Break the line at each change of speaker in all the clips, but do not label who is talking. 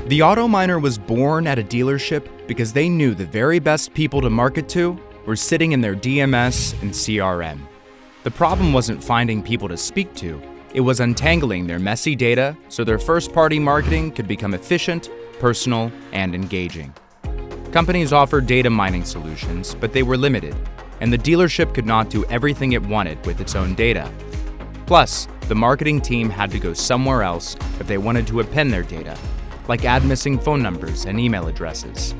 The AutoMiner was born at a dealership because they knew the very best people to market to were sitting in their DMS and CRM. The problem wasn't finding people to speak to, it was untangling their messy data so their first-party marketing could become efficient, personal, and engaging. Companies offered data mining solutions, but they were limited, and the dealership could not do everything it wanted with its own data. Plus, the marketing team had to go somewhere else if they wanted to append their data, like add missing phone numbers and email addresses.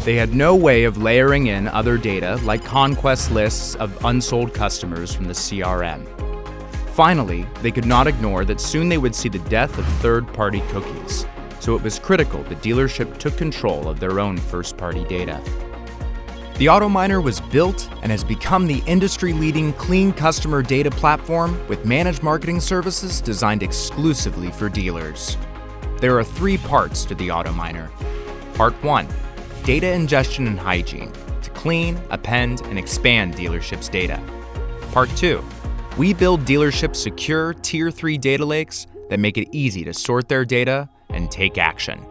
They had no way of layering in other data like conquest lists of unsold customers from the CRM. Finally, they could not ignore that soon they would see the death of third-party cookies, so it was critical the dealership took control of their own first-party data. The AutoMiner was built and has become the industry-leading clean customer data platform with managed marketing services designed exclusively for dealers. There are 3 parts to the AutoMiner. Part 1, data ingestion and hygiene, to clean, append, and expand dealerships' data. Part 2, we build dealerships secure Tier 3 data lakes that make it easy to sort their data and take action.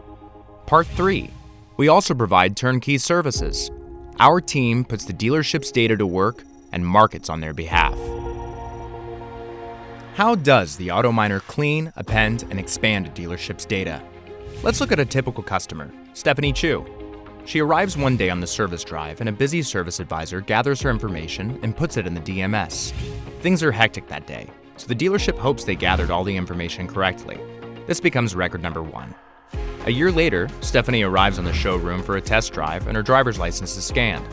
Part 3, we also provide turnkey services. Our team puts the dealership's data to work and markets on their behalf. How does the AutoMiner clean, append, and expand a dealership's data? Let's look at a typical customer, Stephanie Chu. She arrives one day on the service drive and a busy service advisor gathers her information and puts it in the DMS. Things are hectic that day, so the dealership hopes they gathered all the information correctly. This becomes record number 1. A year later, Stephanie arrives on the showroom for a test drive and her driver's license is scanned.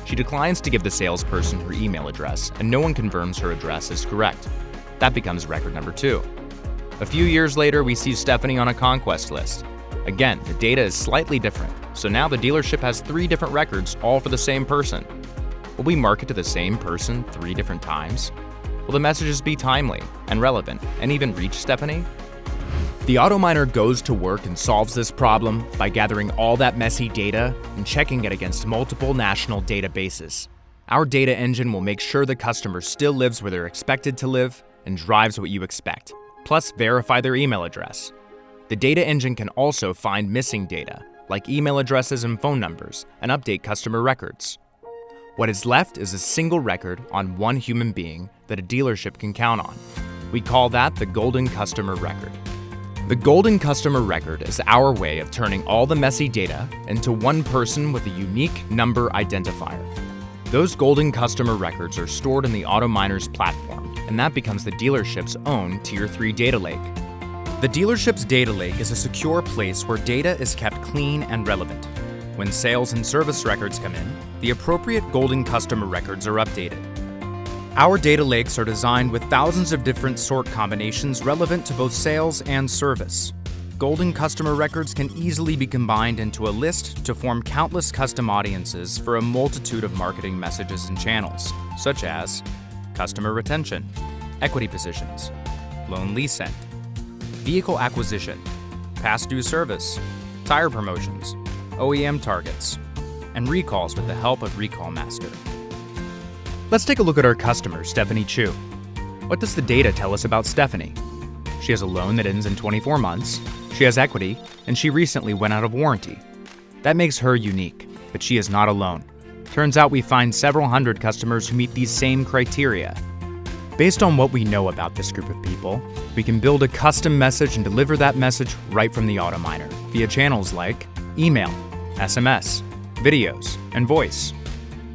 She declines to give the salesperson her email address and no one confirms her address is correct. That becomes record number 2. A few years later, we see Stephanie on a conquest list. Again, the data is slightly different, so now the dealership has 3 different records, all for the same person. Will we market to the same person 3 different times? Will the messages be timely and relevant and even reach Stephanie? The AutoMiner goes to work and solves this problem by gathering all that messy data and checking it against multiple national databases. Our data engine will make sure the customer still lives where they're expected to live and drives what you expect, plus verify their email address. The data engine can also find missing data, like email addresses and phone numbers, and update customer records. What is left is a single record on one human being that a dealership can count on. We call that the golden customer record. The golden customer record is our way of turning all the messy data into one person with a unique number identifier. Those golden customer records are stored in the AutoMiner's platform, and that becomes the dealership's own Tier 3 data lake. The dealership's data lake is a secure place where data is kept clean and relevant. When sales and service records come in, the appropriate golden customer records are updated. Our data lakes are designed with thousands of different sort combinations relevant to both sales and service. Golden customer records can easily be combined into a list to form countless custom audiences for a multitude of marketing messages and channels, such as customer retention, equity positions, loan lease end, vehicle acquisition, past due service, tire promotions, OEM targets, and recalls with the help of Recall Master. Let's take a look at our customer, Stephanie Chu. What does the data tell us about Stephanie? She has a loan that ends in 24 months, she has equity, and she recently went out of warranty. That makes her unique, but she is not alone. Turns out we find several hundred customers who meet these same criteria. Based on what we know about this group of people, we can build a custom message and deliver that message right from the AutoMiner via channels like email, SMS, videos, and voice.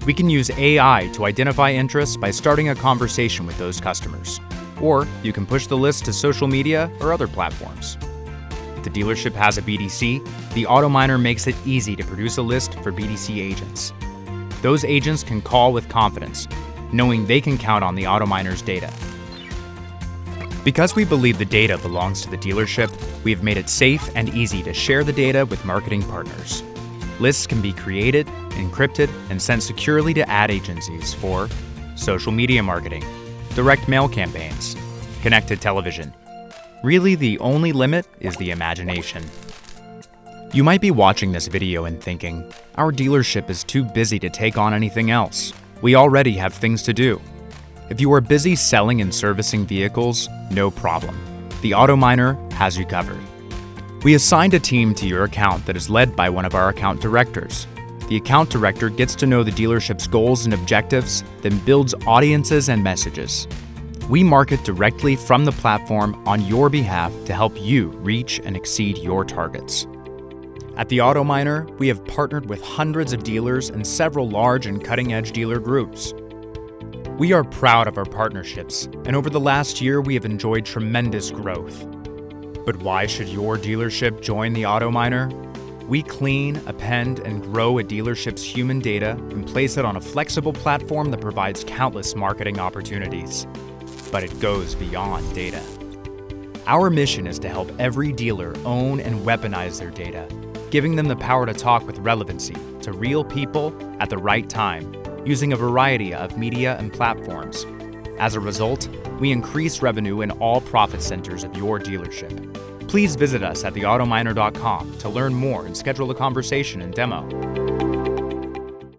We can use AI to identify interests by starting a conversation with those customers. Or you can push the list to social media or other platforms. If the dealership has a BDC, the AutoMiner makes it easy to produce a list for BDC agents. Those agents can call with confidence, knowing they can count on the AutoMiner's data. Because we believe the data belongs to the dealership, we have made it safe and easy to share the data with marketing partners. Lists can be created, encrypted, and sent securely to ad agencies for social media marketing, direct mail campaigns, connected television. Really, the only limit is the imagination. You might be watching this video and thinking, our dealership is too busy to take on anything else. We already have things to do. If you are busy selling and servicing vehicles, no problem. The AutoMiner has you covered. We assigned a team to your account that is led by one of our account directors. The account director gets to know the dealership's goals and objectives, then builds audiences and messages. We market directly from the platform on your behalf to help you reach and exceed your targets. At the AutoMiner, we have partnered with hundreds of dealers and several large and cutting-edge dealer groups. We are proud of our partnerships, and over the last year, we have enjoyed tremendous growth. But why should your dealership join the AutoMiner? We clean, append, and grow a dealership's human data and place it on a flexible platform that provides countless marketing opportunities. But it goes beyond data. Our mission is to help every dealer own and weaponize their data, giving them the power to talk with relevancy to real people at the right time, using a variety of media and platforms. As a result, we increase revenue in all profit centers of your dealership. Please visit us at theautominer.com to learn more and schedule a conversation and demo.